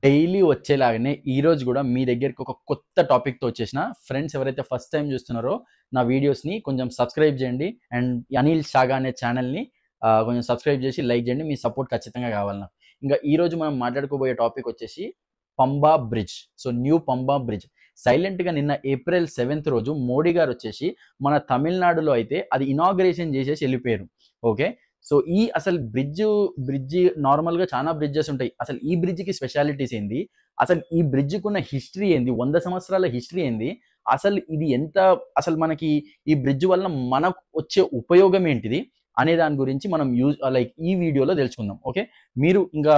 Daily వచ్చేలాగానే ఈరోజు కూడా మీ దగ్గరికి ఒక కొత్త టాపిక్తో వచ్చేసిన. ఫ్రెండ్స్ ఎవరైతే ఫస్ట్ టైం చూస్తున్నారో నా వీడియోస్ని కొంచెం సబ్స్క్రైబ్ చేయండి. అండ్ అనిల్ షాగా అనే ఛానల్ని కొంచెం సబ్స్క్రైబ్ చేసి లైక్ చేయండి. మీ సపోర్ట్ ఖచ్చితంగా కావాలి నాకు. ఇంకా ఈరోజు మనం మాట్లాడుకోబోయే టాపిక్ వచ్చేసి Pamba bridge. So new Pamba bridge సైలెంట్గా నిన్న April 7th రోజు మోడీ గారు వచ్చేసి మన తమిళనాడులో అయితే అది ఇనాగ్రేషన్ చేసేసి వెళ్ళిపోయారు. ఓకే, సో ఈ అసలు బ్రిడ్జ్ నార్మల్గా చాలా బ్రిడ్జెస్ ఉంటాయి. అసలు ఈ బ్రిడ్జ్కి స్పెషాలిటీస్ ఏంది, అసలు ఈ బ్రిడ్జ్కి ఉన్న హిస్టరీ ఏంది, 100 సంవత్సరాల హిస్టరీ ఏంది, అసలు ఇది ఎంత, అసలు మనకి ఈ బ్రిడ్జ్ వల్ల మనకు వచ్చే ఉపయోగం ఏంటిది అనే దాని గురించి మనం ఈ వీడియోలో తెలుసుకుందాం. ఓకే, మీరు ఇంకా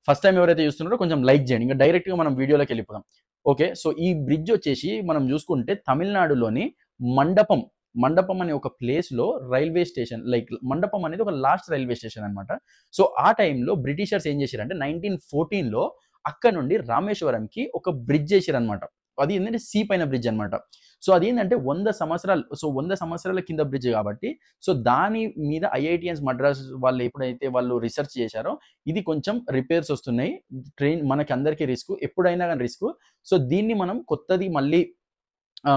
ఫస్ట్ టైం ఎవరైతే చూస్తున్నారో కొంచెం లైక్ చేయండి. ఇంకా డైరెక్ట్గా మనం వీడియోలోకి వెళ్ళిపోదాం. ఓకే, సో ఈ బ్రిడ్జ్ వచ్చేసి మనం చూసుకుంటే తమిళనాడులోని మండపం అనే ఒక ప్లేస్లో రైల్వే స్టేషన్, మండపం అనేది ఒక లాస్ట్ రైల్వే స్టేషన్ అనమాట. సో ఆ టైంలో బ్రిటిషర్స్ ఏం చేశారంటే 1914లో అక్కడ నుండి రామేశ్వరంకి ఒక బ్రిడ్జ్ చేశారనమాట. అది ఏంటంటే సీ పైన బ్రిడ్జ్ అనమాట. సో అది ఏంటంటే 100 సంవత్సరాల కింద బ్రిడ్జ్ కాబట్టి, సో దాని మీద ఐఐటిఎన్స్ మద్రాస్ వాళ్ళు ఎప్పుడైతే వాళ్ళు రీసెర్చ్ చేశారో ఇది కొంచెం రిపేర్స్ వస్తున్నాయి, ట్రైన్ మనకి అందరికీ రిస్క్, ఎప్పుడైనా కానీ రిస్క్. సో దీన్ని మనం కొత్తది మళ్ళీ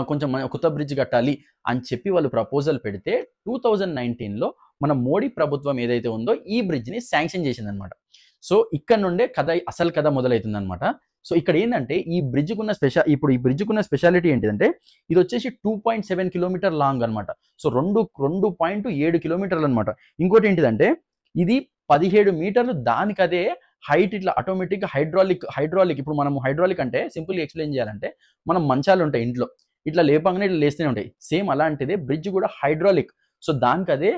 కొంచెం కొత్త బ్రిడ్జ్ కట్టాలి అని చెప్పి వాళ్ళు ప్రపోజల్ పెడితే 2019లో మన మోడీ ప్రభుత్వం ఏదైతే ఉందో ఈ బ్రిడ్జ్ని శాంక్షన్ చేసిందనమాట. సో ఇక్కడ నుండే అసలు కథ మొదలవుతుంది అనమాట. సో ఇక్కడ ఏంటంటే ఈ బ్రిడ్జ్కున్న ఈ బ్రిడ్జ్కున్న స్పెషాలిటీ ఏంటిదంటే ఇది వచ్చేసి 2.7 కిలోమీటర్ లాంగ్ అనమాట. సో 2.7 కిలోమీటర్లు అనమాట. ఇంకోటి ఏంటిదంటే ఇది 17 మీటర్లు, దానికదే హైట్ ఇట్లా ఆటోమేటిక్గా హైడ్రాలిక్. ఇప్పుడు మనం హైడ్రాలిక్ అంటే సింపుల్గా ఎక్స్ప్లెయిన్ చేయాలంటే మనం మంచాలు ఉంటాయి ఇంట్లో, ఇట్లా లేపంగానే ఇట్లా లేస్తూనే ఉంటాయి. సేమ్ అలాంటిదే బ్రిడ్జ్ కూడా హైడ్రాలిక్. సో దానికదే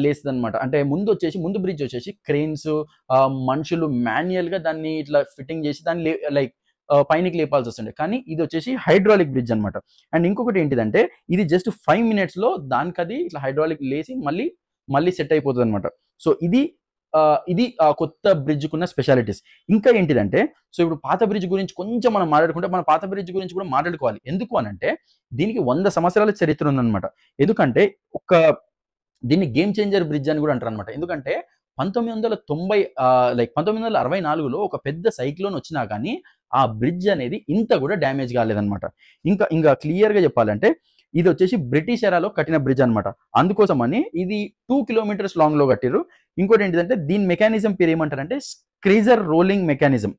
లేస్తుంది అనమాట. అంటే ముందు బ్రిడ్జ్ వచ్చేసి క్రెయిన్స్, మనుషులు మాన్యువల్గా దాన్ని ఇట్లా ఫిట్టింగ్ చేసి దాన్ని పైనకి లేపాల్సి వస్తుండే. కానీ ఇది వచ్చేసి హైడ్రాలిక్ బ్రిడ్జ్ అనమాట. అండ్ ఇంకొకటి ఏంటిదంటే ఇది జస్ట్ 5 minutesలో దానికది ఇట్లా హైడ్రాలిక్ లేసి మళ్ళీ సెట్ అయిపోతుంది అనమాట. సో ఇది కొత్త బ్రిడ్జ్కున్న స్పెషాలిటీస్. ఇంకా ఏంటిదంటే, సో ఇప్పుడు పాత బ్రిడ్జ్ గురించి కొంచెం మనం మాట్లాడుకుంటే, మన పాత బ్రిడ్జ్ గురించి కూడా మాట్లాడుకోవాలి. ఎందుకు అనంటే దీనికి 100 సంవత్సరాల చరిత్ర ఉందన్నమాట. ఎందుకంటే దీన్ని గేమ్ చేంజర్ బ్రిడ్జ్ అని కూడా అంటారు అనమాట. ఎందుకంటే 1964లో ఒక పెద్ద సైక్లోన్ వచ్చినా కానీ ఆ బ్రిడ్జ్ అనేది ఇంత కూడా డ్యామేజ్ కాలేదన్నమాట. ఇంకా క్లియర్గా చెప్పాలంటే ఇది వచ్చేసి బ్రిటిష్ ఎరాలో కట్టిన బ్రిడ్జ్ అనమాట. అందుకోసమని ఇది 2 kilometers లాంగ్లో కట్టిరు. ఇంకోటి ఏంటిదంటే దీని మెకానిజం పేరు ఏమంటారంటే స్క్రీజర్ రోలింగ్ మెకానిజం.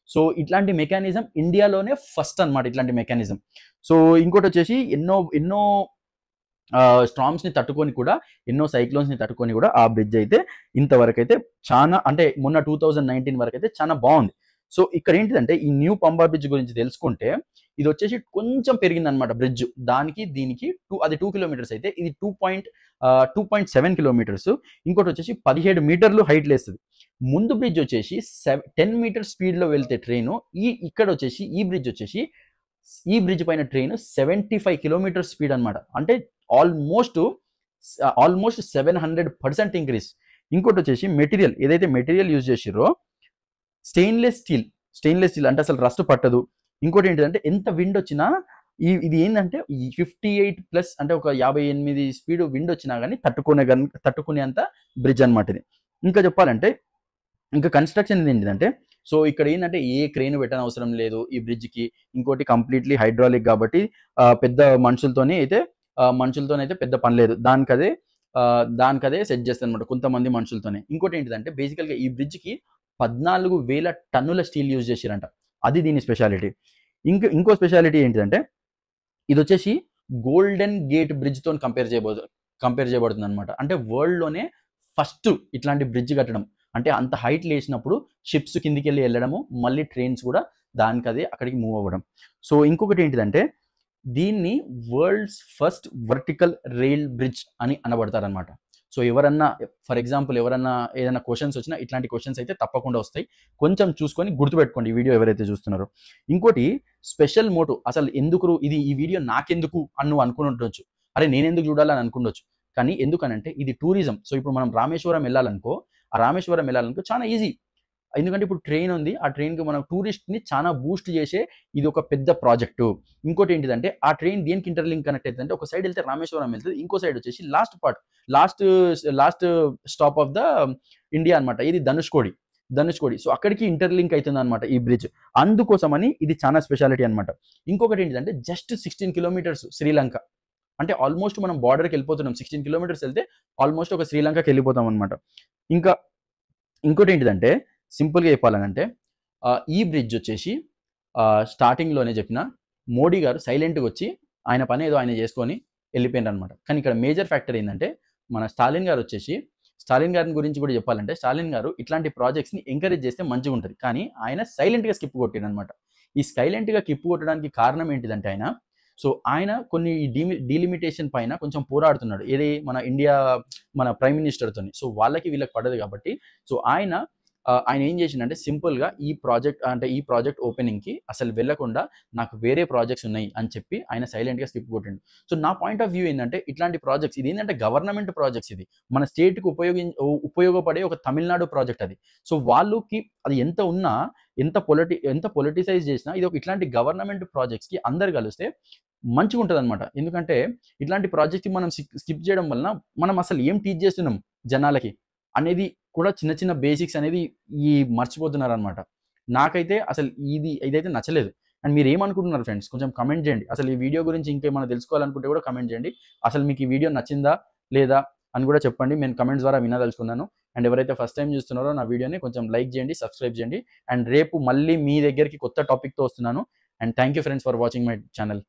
సో ఇట్లాంటి మెకానిజం ఇండియాలోనే ఫస్ట్ అనమాట, ఇట్లాంటి మెకానిజం. సో ఇంకోటి వచ్చేసి ఎన్నో స్టార్మ్స్ని తట్టుకొని కూడా, ఎన్నో సైక్లోన్స్ని తట్టుకొని కూడా ఆ బ్రిడ్జ్ అయితే ఇంతవరకు అయితే చాలా, అంటే మొన్న 2019 వరకు అయితే చాలా బాగుంది. సో ఇక్కడ ఏంటిదంటే ఈ న్యూ పంబా బ్రిడ్జ్ గురించి తెలుసుకుంటే ఇది వచ్చేసి కొంచెం పెరిగింది అనమాట బ్రిడ్జ్. దీనికి అది 2 kilometers అయితే ఇది 2.7 kilometers. ఇంకోటి వచ్చేసి 17 మీటర్లు హైట్ లేస్తుంది. ముందు బ్రిడ్జ్ వచ్చేసి 10 meters స్పీడ్లో వెళ్తే ట్రైన్, ఇక్కడ వచ్చేసి ఈ బ్రిడ్జ్ పైన ట్రైన్ 75 kilometers స్పీడ్ అనమాట. అంటే ఆల్మోస్ట్ 700% ఇంక్రీస్. ఇంకోటి వచ్చేసి ఏదైతే మెటీరియల్ యూజ్ చేసిరో స్టెయిన్లెస్ స్టీల్ అంటే అసలు రస్ట్ పట్టదు. ఇంకోటి ఏంటంటే ఎంత విండ్ వచ్చినా ఇది ఏంటంటే 58+ అంటే ఒక 58 స్పీడ్ విండ్ వచ్చినా కానీ తట్టుకునేంత బ్రిడ్జ్ అనమాట ఇది. ఇంకా చెప్పాలంటే ఇంకా కన్స్ట్రక్షన్ ఏంటిదంటే, సో ఇక్కడ ఏంటంటే ఏ క్రెయిన్ పెట్టని అవసరం లేదు ఈ బ్రిడ్జ్కి. ఇంకోటి కంప్లీట్లీ హైడ్రాలిక్ కాబట్టి పెద్ద మనుషులతోనే అయితే పెద్ద పని లేదు, దానికదే సెట్ చేస్తుంది అనమాట కొంతమంది మనుషులతోనే. ఇంకోటి ఏంటిదంటే బేసికల్గా ఈ బ్రిడ్జ్కి 14,000 టన్నుల స్టీల్ యూజ్ చేసిరంట. అది దీని స్పెషాలిటీ. ఇంకో స్పెషాలిటీ ఏంటిదంటే ఇది వచ్చేసి గోల్డెన్ గేట్ బ్రిడ్జ్తో కంపేర్ చేయబడుతుంది అనమాట. అంటే వరల్డ్లోనే ఫస్ట్ ఇట్లాంటి బ్రిడ్జ్ కట్టడం, అంటే అంత హైట్ లేచినప్పుడు షిప్స్ కిందికి వెళ్ళడము, మళ్ళీ ట్రైన్స్ కూడా దానికదే అక్కడికి మూవ్ అవ్వడం. సో ఇంకొకటి ఏంటిదంటే దీన్ని world's first vertical rail bridge అని అనబడతారనమాట. సో ఫర్ ఎగ్జాంపుల్ ఎవరన్నా ఏదైనా క్వశ్చన్స్ వచ్చినా ఇట్లాంటి క్వశ్చన్స్ అయితే తప్పకుండా వస్తాయి. కొంచెం చూసుకొని గుర్తుపెట్టుకోండి ఈ వీడియో ఎవరైతే చూస్తున్నారో. ఇంకోటి స్పెషల్ మోటో, అసలు ఈ వీడియో నాకెందుకు అని నువ్వు అనుకుంటుండొచ్చు, అరే నేనెందుకు చూడాలని అనుకుండొచ్చు. కానీ ఎందుకనంటే ఇది టూరిజం. సో ఇప్పుడు మనం రామేశ్వరం వెళ్ళాలనుకో చాలా ఈజీ. ఎందుకంటే ఇప్పుడు ట్రైన్ ఉంది, ఆ ట్రైన్కి మనం టూరిస్ట్ని చాలా బూస్ట్ చేసే ఇది ఒక పెద్ద ప్రాజెక్టు. ఇంకోటి ఏంటిదంటే ఆ ట్రైన్ దేనికి ఇంటర్లింక్ కనెక్ట్ అవుతుందంటే ఒక సైడ్ వెళ్తే రామేశ్వరం వెళ్తుంది, ఇంకో సైడ్ వచ్చేసి last stop of the India అనమాట, ఇది ధనుష్కోడి. ధనుష్కోడి. సో అక్కడికి ఇంటర్లింక్ అవుతుందన్నమాట ఈ బ్రిడ్జ్. అందుకోసమని ఇది చాలా స్పెషాలిటీ అనమాట. ఇంకొకటి ఏంటిదంటే జస్ట్ 16 కిలోమీటర్స్ శ్రీలంక. అంటే ఆల్మోస్ట్ మనం బార్డర్కి వెళ్ళిపోతున్నాం. 16 కిలోమీటర్స్ వెళ్తే ఆల్మోస్ట్ ఒక శ్రీలంకకి వెళ్ళిపోతాం అనమాట. ఇంకా ఇంకోటి ఏంటిదంటే సింపుల్గా చెప్పాలనంటే ఈ బ్రిడ్జ్ వచ్చేసి స్టార్టింగ్లోనే చెప్పిన మోడీ గారు సైలెంట్గా వచ్చి ఆయన పని ఏదో ఆయన చేసుకొని వెళ్ళిపోయినారు అనమాట. కానీ ఇక్కడ మేజర్ ఫ్యాక్టర్ ఏంటంటే మన స్టాలిన్ గారు వచ్చేసి, స్టాలిన్ గారి గురించి కూడా చెప్పాలంటే స్టాలిన్ గారు ఇట్లాంటి ప్రాజెక్ట్స్ని ఎంకరేజ్ చేస్తే మంచిగా ఉంటుంది. కానీ ఆయన సైలెంట్గా స్కిప్ కొట్టాడు అనమాట. ఈ సైలెంట్గా స్కిప్ కొట్టడానికి కారణం ఏంటిదంటే ఆయన కొన్ని డీలిమిటేషన్ పైన కొంచెం పోరాడుతున్నాడు. ఏది మన ఇండియా మన ప్రైమ్ మినిస్టర్తో. సో వాళ్ళకి వీళ్ళకి పడదు కాబట్టి సో ఆయన ఏం చేసిండంటే సింపుల్గా ఈ ప్రాజెక్ట్ ఓపెనింగ్కి అసలు వెళ్ళకుండా నాకు వేరే ప్రాజెక్ట్స్ ఉన్నాయి అని చెప్పి ఆయన సైలెంట్గా స్కిప్ కొట్టిండు. సో నా పాయింట్ ఆఫ్ వ్యూ ఏంటంటే ఇట్లాంటి ప్రాజెక్ట్స్ ఇది ఏంటంటే గవర్నమెంట్ ప్రాజెక్ట్స్, ఇది మన స్టేట్కి ఉపయోగపడే ఒక తమిళనాడు ప్రాజెక్ట్ అది. సో వాళ్ళకి అది ఎంత ఉన్నా ఎంత పొలిటిసైజ్ చేసినా ఇది ఒక ఇట్లాంటి గవర్నమెంట్ ప్రాజెక్ట్స్కి అందరు కలిస్తే మంచిగా ఉంటుంది అనమాట. ఎందుకంటే ఇట్లాంటి ప్రాజెక్ట్కి మనం స్కిప్ చేయడం వలన మనం అసలు ఏం టీచ్ చేస్తున్నాం జనాలకి అనేది కూడా చిన్న చిన్న బేసిక్స్ అనేది మర్చిపోతున్నారు అనమాట. నాకైతే అసలు ఇదైతే నచ్చలేదు. అండ్ మీరు ఏమనుకుంటున్నారు ఫ్రెండ్స్ కొంచెం కమెంట్ చేయండి. అసలు ఈ వీడియో గురించి ఇంకేమైనా తెలుసుకోవాలనుకుంటే కూడా కమెంట్ చేయండి. అసలు మీకు ఈ వీడియో నచ్చిందా లేదా అని కూడా చెప్పండి. నేను కమెంట్స్ ద్వారా వినదలుచుకున్నాను. అండ్ ఎవరైతే ఫస్ట్ టైం చూస్తున్నారో నా వీడియోని కొంచెం లైక్ చేయండి, సబ్స్క్రైబ్ చేయండి. అండ్ రేపు మళ్ళీ మీ దగ్గరికి కొత్త టాపిక్తో వస్తున్నాను. And thank you friends for watching my channel.